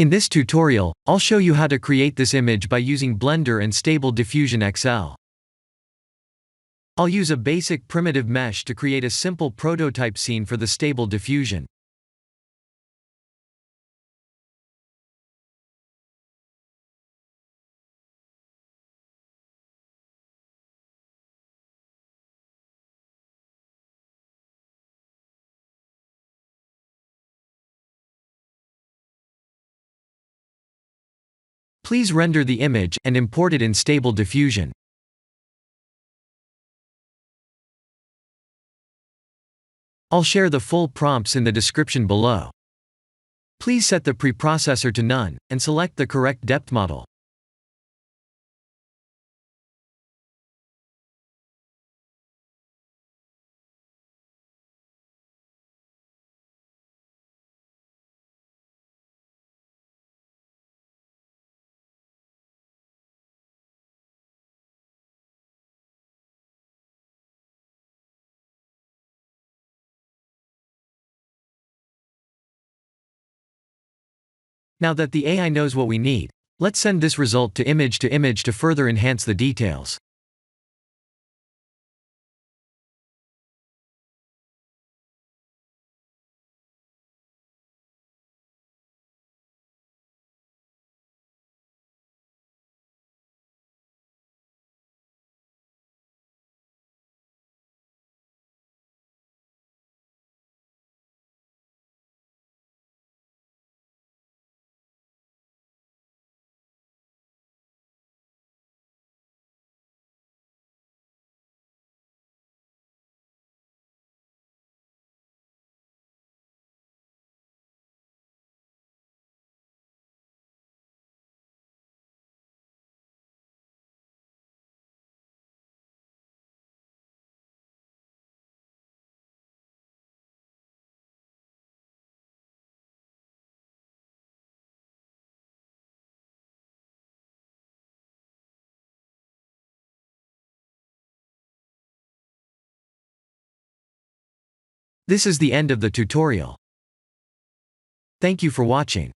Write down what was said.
In this tutorial, I'll show you how to create this image by using Blender and Stable Diffusion XL. I'll use a basic primitive mesh to create a simple prototype scene for the Stable Diffusion. Please render the image and import it in Stable Diffusion. I'll share the full prompts in the description below. Please set the preprocessor to none, and select the correct depth model. Now that the AI knows what we need, let's send this result to image to further enhance the details. This is the end of the tutorial. Thank you for watching.